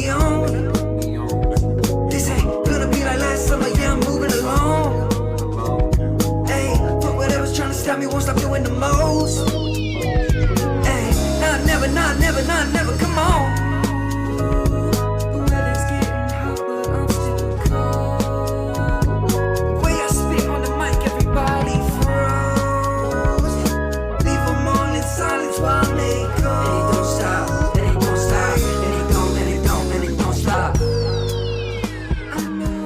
me on. This ain't gonna be like last summer, yeah, I'm moving along. Hey, fuck whatever's trying to stop me, won't stop doing the most. Hey, never, come on. The weather's getting hot, but I'm still cold. The way I spit on the mic, everybody froze. Leave them all in silence while they go. And it don't stop, and it don't stop, and it don't stop. I know.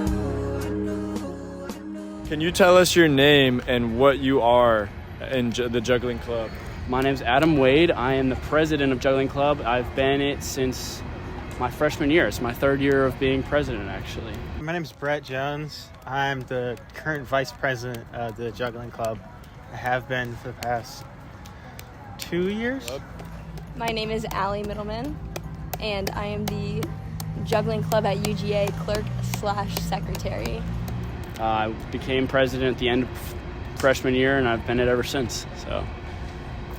Can you tell us your name and what you are in the Juggling Club? My name's Adam Wade. I am the president of Juggling Club. I've been it since my freshman year. It's my third year of being president, actually. My name's Brett Jones. I'm the current vice president of the Juggling Club. I have been for the past 2 years. My name is Allie Middleman, and I am the Juggling Club at UGA clerk/secretary. I became president at the end of freshman year, and I've been it ever since. So,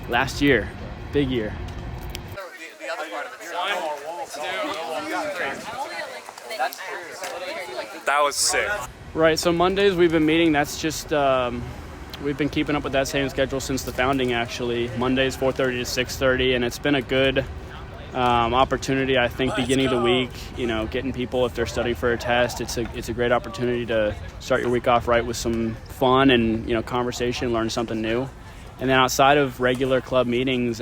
last year, big year. That was sick. Right, so Mondays we've been meeting. That's just, we've been keeping up with that same schedule since the founding, actually. Mondays, 4:30 to 6:30, and it's been a good opportunity, I think, beginning of the week, getting people, if they're studying for a test, it's a great opportunity to start your week off right with some fun and, conversation, learn something new. And then outside of regular club meetings,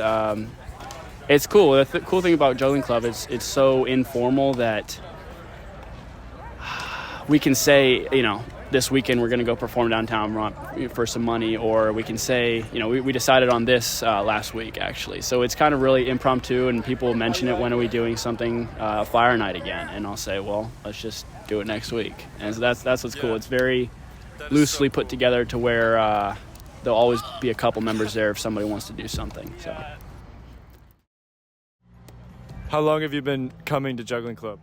it's cool. The cool thing about Juggling Club is it's so informal that we can say, this weekend we're going to go perform downtown for some money, or we can say, we decided on this last week, actually. So it's kind of really impromptu, and people mention it, when are we doing something, fire night again? And I'll say, well, let's just do it next week. And so that's what's cool. It's very loosely put together to where there'll always be a couple members there if somebody wants to do something. So, How long have you been coming to Juggling Club?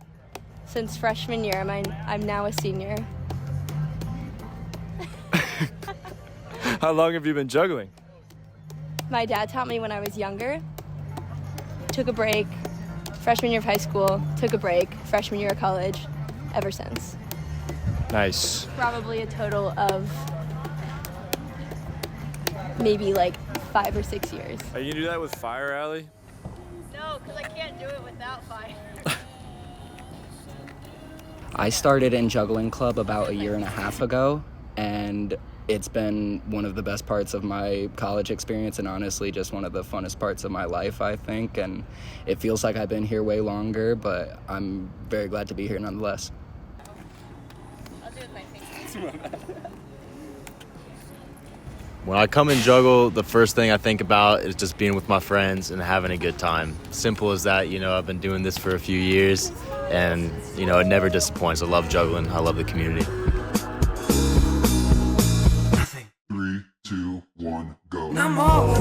Since freshman year, I'm now a senior. How long have you been juggling? My dad taught me when I was younger. Took a break, freshman year of high school, took a break, freshman year of college, ever since. Nice. Probably a total of maybe like 5 or 6 years. Are you gonna do that with fire, Allie? No, because I can't do it without fire. I started in Juggling Club about 1.5 years ago, and it's been one of the best parts of my college experience, and honestly just one of the funnest parts of my life, I think. And it feels like I've been here way longer, but I'm very glad to be here nonetheless. I'll do it with my fingers. When I come and juggle, the first thing I think about is just being with my friends and having a good time. Simple as that. I've been doing this for a few years, and it never disappoints. I love juggling. I love the community. 3, 2, 1, go. I'm off.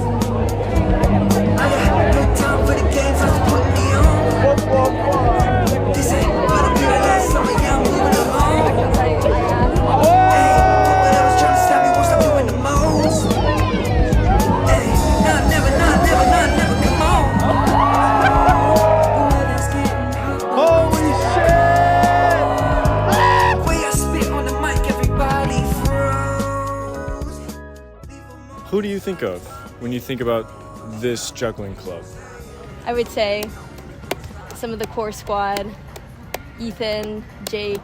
I got no time for the games, just put me on. This ain't gonna be like last summer, yeah, I'm moving along. Hey, whatever's trying to stop me, won't stop doing the most. Hey, never, come on. The weather's getting hot. Holy shit! The way I spit on the mic, everybody froze. Who do you think of when you think about this Juggling Club? I would say some of the core squad, Ethan, Jake,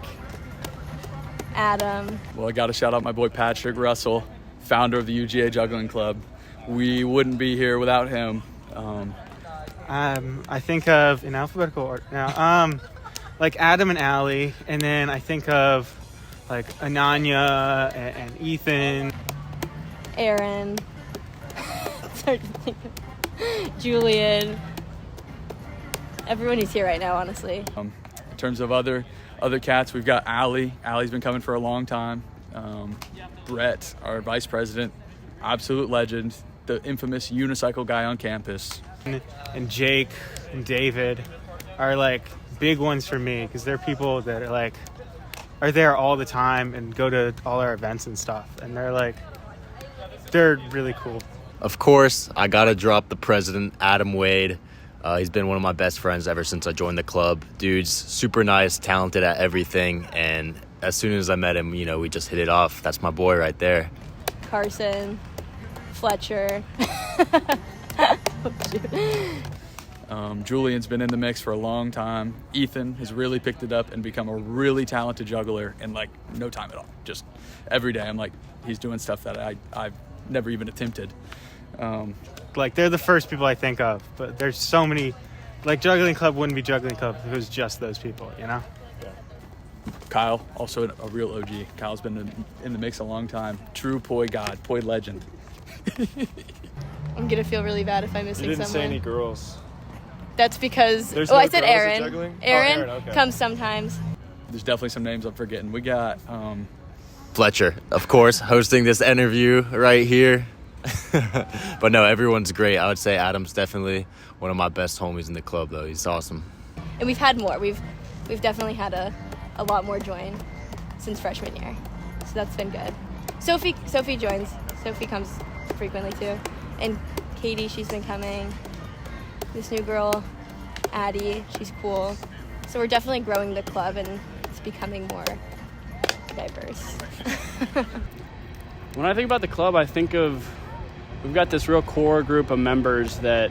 Adam. Well, I got to shout out my boy Patrick Russell, founder of the UGA Juggling Club. We wouldn't be here without him. I think of, in alphabetical order now, like Adam and Allie, and then I think of like Ananya and Ethan. Aaron, Julian, everyone who's here right now, honestly. In terms of other cats, we've got Allie. Allie's been coming for a long time. Brett, our vice president, absolute legend, the infamous unicycle guy on campus. And Jake and David are like big ones for me, because they're people that are there all the time and go to all our events and stuff, and they're really cool. Of course, I got to drop the president, Adam Wade. He's been one of my best friends ever since I joined the club. Dude's super nice, talented at everything, and as soon as I met him, we just hit it off. That's my boy right there. Carson, Fletcher. Julian's been in the mix for a long time. Ethan has really picked it up and become a really talented juggler in like no time at all. Just every day I'm like, he's doing stuff that I've never even attempted. Like, they're the first people I think of, but there's so many. Like, Juggling Club wouldn't be Juggling Club if it was just those people, Kyle, also a real OG. Kyle's been in the mix a long time. True poi god, poi legend. I'm gonna feel really bad if I'm missing You didn't someone. say any girls. That's because There's I no said girls at Aaron. juggling? Oh, Aaron Aaron, okay. comes sometimes. There's definitely some names I'm forgetting. We got Fletcher, of course, hosting this interview right here. But no, everyone's great. I would say Adam's definitely one of my best homies in the club, though. He's awesome. And we've had more. We've definitely had a lot more join since freshman year. So that's been good. Sophie joins. Sophie comes frequently too. And Katie, she's been coming. This new girl, Addie, she's cool. So we're definitely growing the club and it's becoming more diverse. When I think about the club, I think of we've got this real core group of members that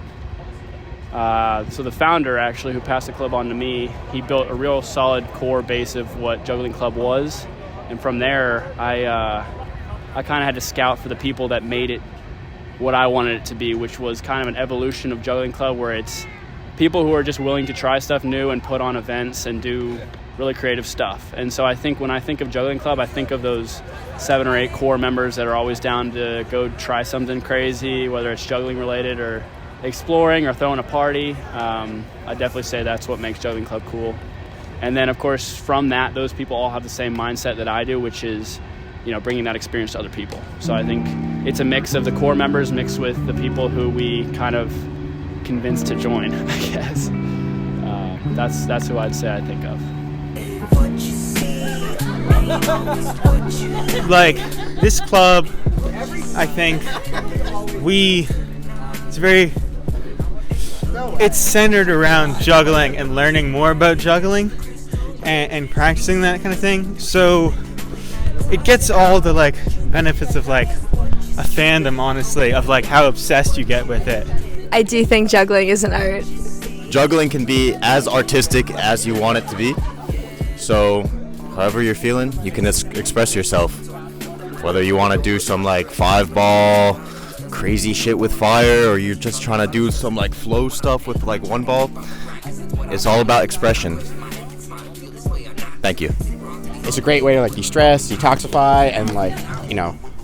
so the founder, actually, who passed the club on to me, he built a real solid core base of what Juggling Club was. And from there, I kind of had to scout for the people that made it what I wanted it to be, which was kind of an evolution of Juggling Club where it's people who are just willing to try stuff new and put on events and do really creative stuff. And so I think when I think of Juggling Club, I think of those 7 or 8 core members that are always down to go try something crazy, whether it's juggling related or exploring or throwing a party. I definitely say that's what makes Juggling Club cool. And then, of course, from that, those people all have the same mindset that I do, which is, bringing that experience to other people. So I think it's a mix of the core members mixed with the people who we kind of convinced to join, I guess. That's who I'd say I think of. Like, this club, I think it's centered around juggling and learning more about juggling and practicing that kind of thing. So it gets all the benefits of a fandom, honestly, of how obsessed you get with it. I do think juggling is an art. Juggling can be as artistic as you want it to be. So however you're feeling, you can express yourself. Whether you want to do some 5-ball crazy shit with fire, or you're just trying to do some flow stuff with 1 ball, it's all about expression. Thank you. It's a great way to de-stress, detoxify, and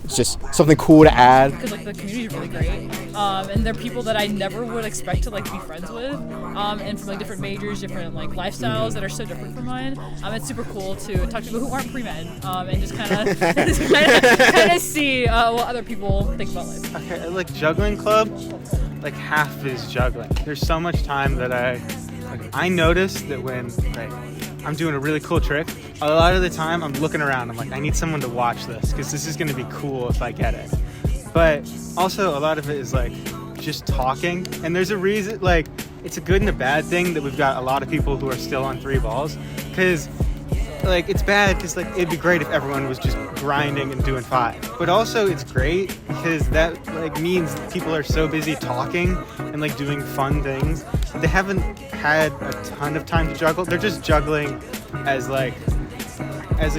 it's just something cool to add. Because the community is really great, and they're people that I never would expect to be friends with, and from different majors, different lifestyles that are so different from mine. It's super cool to talk to people who aren't pre-med, and just kind of see what other people think about life. Okay, Juggling Club, half is juggling. There's so much time that I notice that when I'm doing a really cool trick, a lot of the time I'm looking around, I'm I need someone to watch this because this is going to be cool if I get it. But also a lot of it is just talking, and there's a reason, it's a good and a bad thing that we've got a lot of people who are still on 3 balls, because it's bad because it'd be great if everyone was just grinding and doing 5, but also it's great because that means people are so busy talking and doing fun things that they haven't had a ton of time to juggle. They're just juggling as a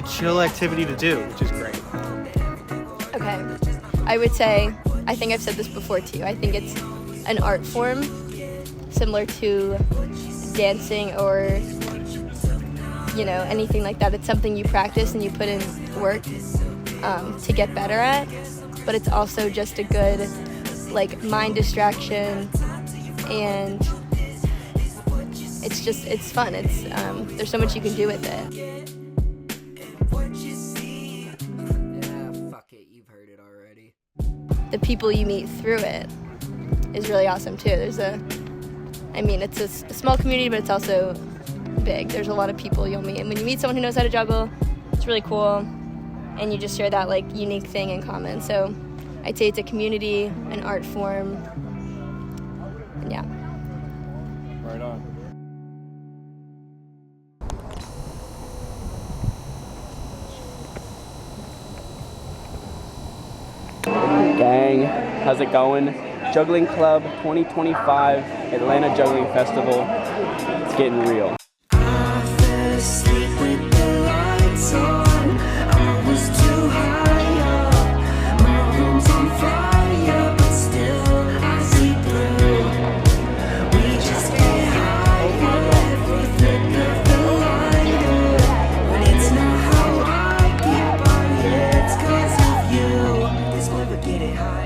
chill activity to do, which is great. Okay. I would say, I think I've said this before too, I think it's an art form similar to dancing or anything like that. It's something you practice and you put in work to get better at, but it's also just a good mind distraction, and it's fun. It's there's so much you can do with it. Yeah, fuck it, you've heard it already. The people you meet through it is really awesome too. It's a small community, but it's also big. There's a lot of people you'll meet, and when you meet someone who knows how to juggle, it's really cool, and you just share that unique thing in common. So I'd say it's a community, an art form, and yeah. Gang, how's it going? Juggling Club 2025 Atlanta Juggling Festival. It's getting real. I fell asleep with the lights on. I was too high up. My room's on fire, but still I see through. We just get higher every flick of the lighter. But it's not how I get by, yeah, it's 'cause of you. This boy would get it higher.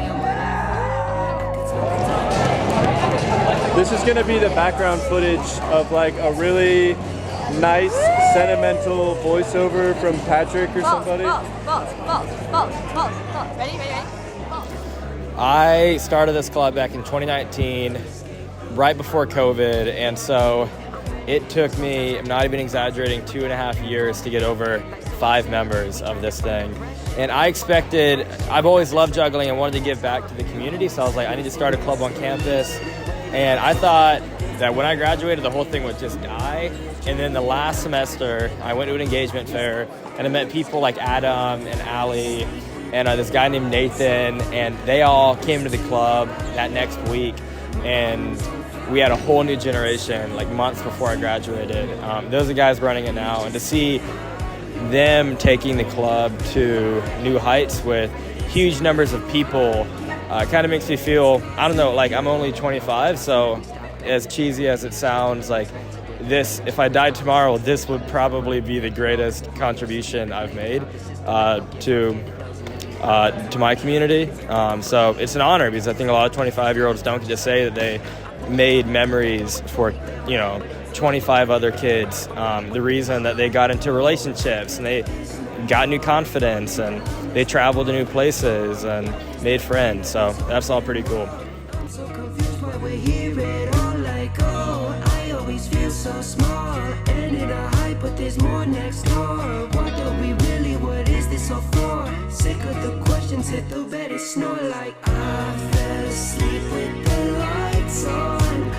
This is gonna be the background footage of like a really nice sentimental voiceover from Patrick or somebody. Ready? I started this club back in 2019, right before COVID, and so it took me, I'm not even exaggerating, 2.5 years to get over 5 members of this thing. And I've always loved juggling and wanted to give back to the community, so I was like, I need to start a club on campus. And I thought that when I graduated, the whole thing would just die. And then the last semester, I went to an engagement fair, and I met people like Adam and Allie, and this guy named Nathan, and they all came to the club that next week. And we had a whole new generation, like months before I graduated. Those are the guys running it now. And to see them taking the club to new heights with huge numbers of people kind of makes me feel, I don't know, like I'm only 25, so as cheesy as it sounds, like this, if I died tomorrow, this would probably be the greatest contribution I've made to my community. So it's an honor, because I think a lot of 25-year-olds don't get to say that they made memories for, 25 other kids. The reason that they got into relationships and they got new confidence and they traveled to new places and made friends. So that's all pretty cool. So confused why we're here at all, like, oh, I always feel so small. And in a hype, but there's more next door. What are we really, what is this all for? Sick of the questions, hit the bed and snore like I fell asleep with the lights on.